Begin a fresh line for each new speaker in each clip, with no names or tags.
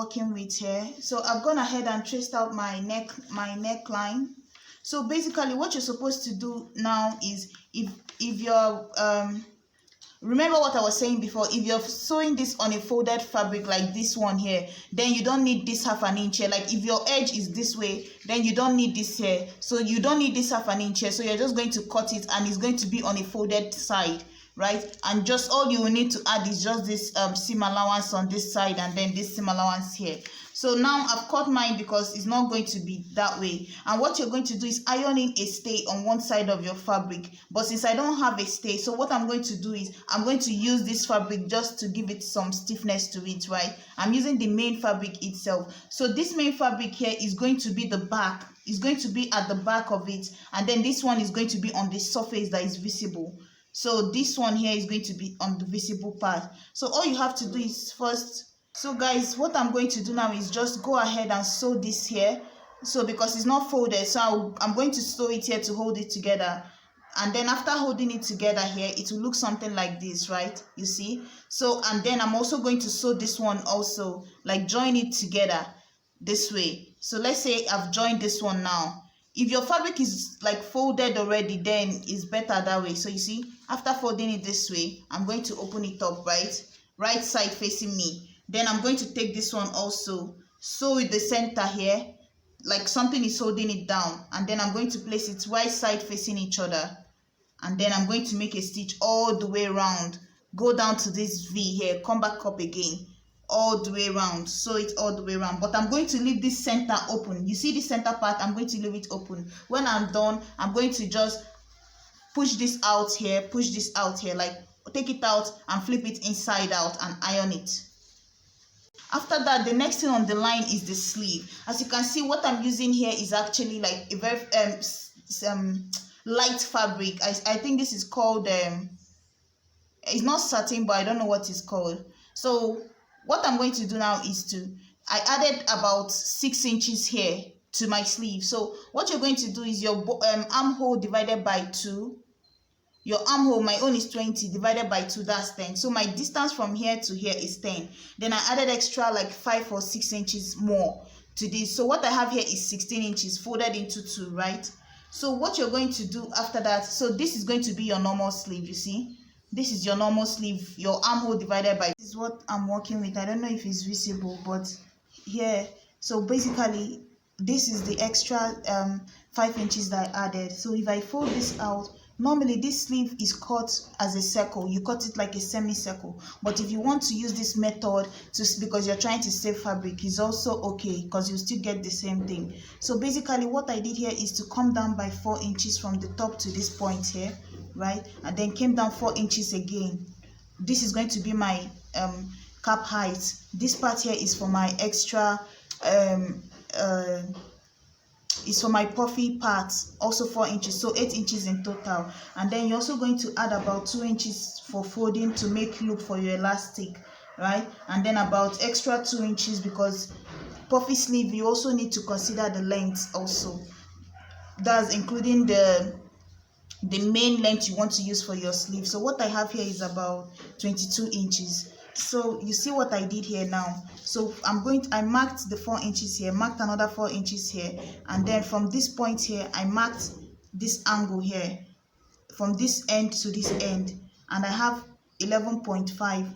working with here. So I've gone ahead and traced out my neckline. So basically what you're supposed to do now is, if you're remember what I was saying before, if you're sewing this on a folded fabric like this one here, then you don't need this half an inch here. Like if your edge is this way, then you don't need this here. So you don't need this half an inch here. So you're just going to cut it, and it's going to be on a folded side, right? And just all you will need to add is just this seam allowance on this side, and then this seam allowance here. So now I've cut mine because it's not going to be that way. And what you're going to do is ironing a stay on one side of your fabric. But since I don't have a stay, so what I'm going to do is I'm going to use this fabric just to give it some stiffness to it, right? I'm using the main fabric itself. So this main fabric here is going to be the back. It's going to be at the back of it. And then this one is going to be on the surface that is visible. So this one here is going to be on the visible part. So all you have to do is first... So guys, what I'm going to do now is just go ahead and sew this here. So because it's not folded, so I'm going to sew it here to hold it together. And then after holding it together here, it will look something like this, right? You see? So, and then I'm also going to sew this one also, like join it together this way. So let's say I've joined this one now. If your fabric is like folded already, then it's better that way. So you see, after folding it this way, I'm going to open it up, right side facing me. Then I'm going to take this one also, sew with the center here, like something is holding it down. And then I'm going to place it right side facing each other. And then I'm going to make a stitch all the way around. Go down to this V here, come back up again, all the way around. Sew it all the way around. But I'm going to leave this center open. You see the center part? I'm going to leave it open. When I'm done, I'm going to just push this out here, like take it out and flip it inside out and iron it. After that, the next thing on the line is the sleeve. As you can see, what I'm using here is actually like a very light fabric. I think this is called it's not satin, but I don't know what it's called. So what I'm going to do now is I added about 6 inches here to my sleeve. So what you're going to do is your armhole divided by 2. Your armhole, my own is 20, divided by 2, that's 10. So my distance from here to here is 10. Then I added extra like 5 or 6 inches more to this. So what I have here is 16 inches folded into 2, right? So what you're going to do after that, so this is going to be your normal sleeve, you see? This is your normal sleeve, your armhole divided by... This is what I'm working with. I don't know if it's visible, but here. So basically, this is the extra 5 inches that I added. So if I fold this out, normally this sleeve is cut as a circle. You cut it like a semicircle. But if you want to use this method because you're trying to save fabric, is also okay, because you still get the same thing. So basically what I did here is to come down by 4 inches from the top to this point here, right? And then came down 4 inches again. This is going to be my cap height. This part here is for my extra is for my puffy part, also 4 inches, so 8 inches in total. And then you're also going to add about 2 inches for folding to make loop for your elastic, right? And then about extra 2 inches, because puffy sleeve you also need to consider the length also. That's including the main length you want to use for your sleeve. So what I have here is about 22 inches. So you see what I did here now. So I marked the 4 inches here, marked another 4 inches here, and then from this point here I marked this angle here from this end to this end, and I have 11.5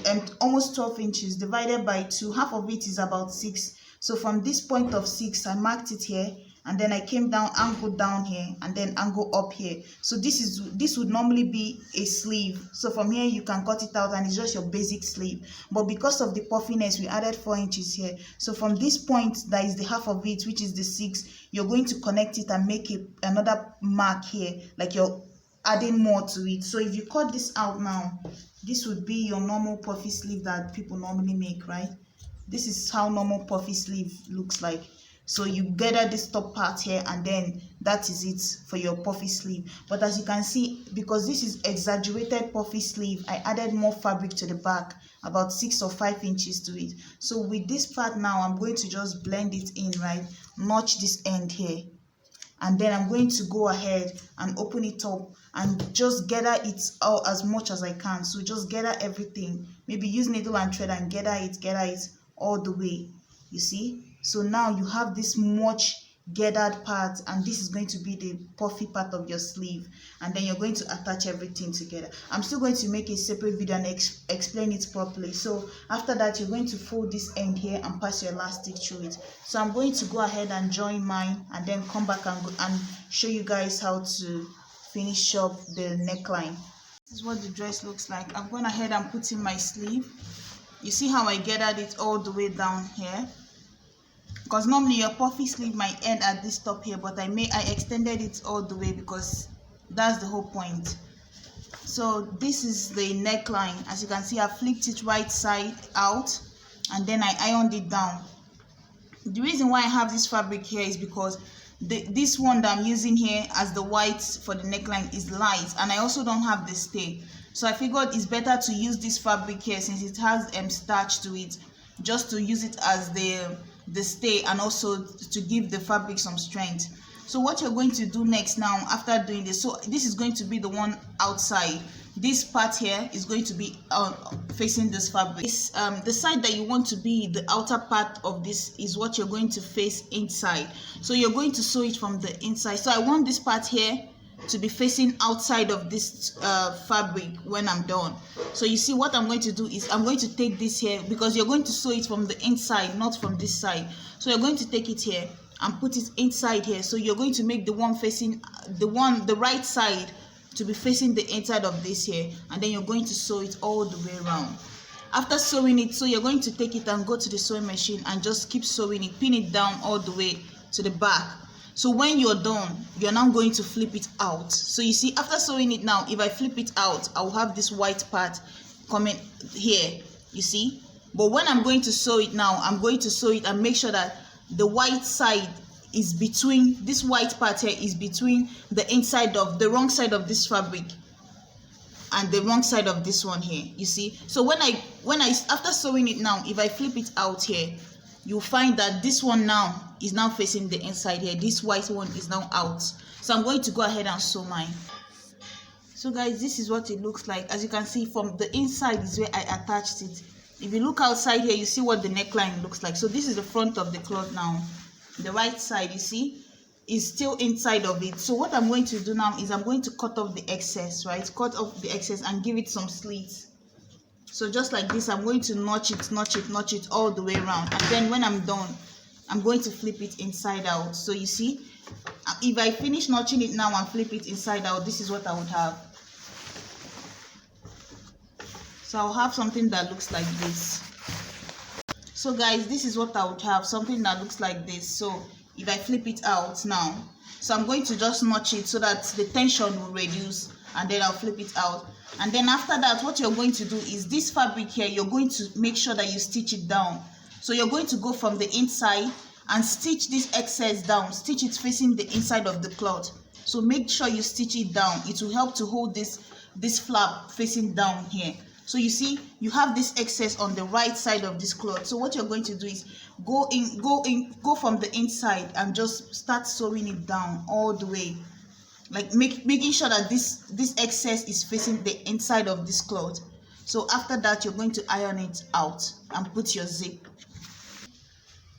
and almost 12 inches divided by 2. Half of it is about 6. So from this point of 6 I marked it here, and then I came down, angled down here, and then angle up here. So this would normally be a sleeve. So from here you can cut it out and it's just your basic sleeve. But because of the puffiness, we added 4 inches here. So from this point, that is the half of it, which is the 6, you're going to connect it and make another mark here, like you're adding more to it. So if you cut this out now, this would be your normal puffy sleeve that people normally make, right? This is how normal puffy sleeve looks like. So you gather this top part here, and then that is it for your puffy sleeve. But as you can see, because this is exaggerated puffy sleeve, I added more fabric to the back, about 6 or 5 inches to it. So with this part now, I'm going to just blend it in, right? Notch this end here. And then I'm going to go ahead and open it up and just gather it out as much as I can. So just gather everything. Maybe use needle and thread and gather it all the way, you see. So now you have this much gathered part, and this is going to be the puffy part of your sleeve, and then you're going to attach everything together. I'm still going to make a separate video and explain it properly. So after that, you're going to fold this end here and pass your elastic through it. So I'm going to go ahead and join mine and then come back and show you guys how to finish up the neckline. This is what the dress looks like. I'm going ahead and put in my sleeve. You see how I gathered it all the way down here? Because normally your puffy sleeve might end at this top here, but I extended it all the way because that's the whole point. So this is the neckline. As you can see, I flipped it right side out and then I ironed it down. The reason why I have this fabric here is because this one that I'm using here as the white for the neckline is light, and I also don't have the stay. So I figured it's better to use this fabric here since it has starch to it, just to use it as the stay and also to give the fabric some strength. So what you're going to do next now after doing this, so this is going to be the one outside. This part here is going to be facing this fabric. The side that you want to be the outer part of this is what you're going to face inside. So you're going to sew it from the inside. So I want this part here to be facing outside of this fabric when I'm done. So you see what I'm going to do is I'm going to take this here, because you're going to sew it from the inside, not from this side. So you're going to take it here and put it inside here. So you're going to make the one facing the right side to be facing the inside of this here, and then you're going to sew it all the way around. After sewing it, so you're going to take it and go to the sewing machine and just keep sewing it, pin it down all the way to the back. So when you're done, you're now going to flip it out. So you see, after sewing it now, if I flip it out, I'll have this white part coming here, you see. But when I'm going to sew it now, I'm going to sew it and make sure that the white side is between, this white part here is between the inside of the wrong side of this fabric and the wrong side of this one here, you see. So when I after sewing it now, if I flip it out here, you'll find that this one now is now facing the inside here. This white one is now out. So I'm going to go ahead and sew mine. So guys, this is what it looks like. As you can see, from the inside is where I attached it. If you look outside here, you see what the neckline looks like. So this is the front of the cloth now. The right side, you see, is still inside of it. So what I'm going to do now is I'm going to cut off the excess, right? Cut off the excess and give it some slits. So just like this, I'm going to notch it all the way around. And then when I'm done, I'm going to flip it inside out. So you see, if I finish notching it now and flip it inside out, this is what I would have. So I'll have something that looks like this. So guys, this is what I would have, something that looks like this. So if I flip it out now, so I'm going to just notch it so that the tension will reduce, and then I'll flip it out. And then after that, what you're going to do is this fabric here, you're going to make sure that you stitch it down. So you're going to go from the inside and stitch this excess down, stitch it facing the inside of the cloth. So make sure you stitch it down. It will help to hold this flap facing down here. So you see, you have this excess on the right side of this cloth. So what you're going to do is go from the inside and just start sewing it down all the way, like making sure that this excess is facing the inside of this cloth. So after that, you're going to iron it out and put your zip.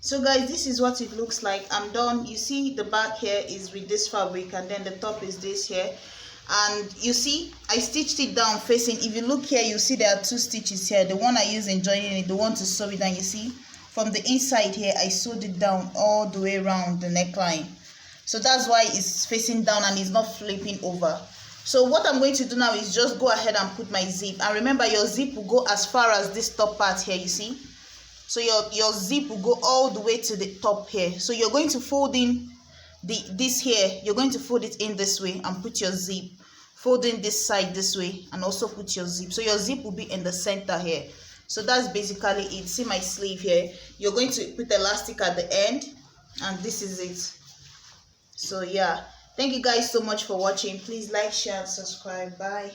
So guys, this is what it looks like. I'm done. You see the back here is with this fabric, and then the top is this here. And you see, I stitched it down facing. If you look here, you see there are two stitches here. The one I use in joining it, the one to sew it down. You see, from the inside here, I sewed it down all the way around the neckline. So that's why it's facing down and it's not flipping over. So what I'm going to do now is just go ahead and put my zip. And remember, your zip will go as far as this top part here, you see. So your zip will go all the way to the top here. So you're going to fold in this here, you're going to fold it in this way and put your zip. Fold in this side this way and also put your zip. So your zip will be in the center here. So that's basically it. See my sleeve here. You're going to put elastic at the end, and this is it. So yeah, thank you guys so much for watching. Please like, share, and subscribe. Bye.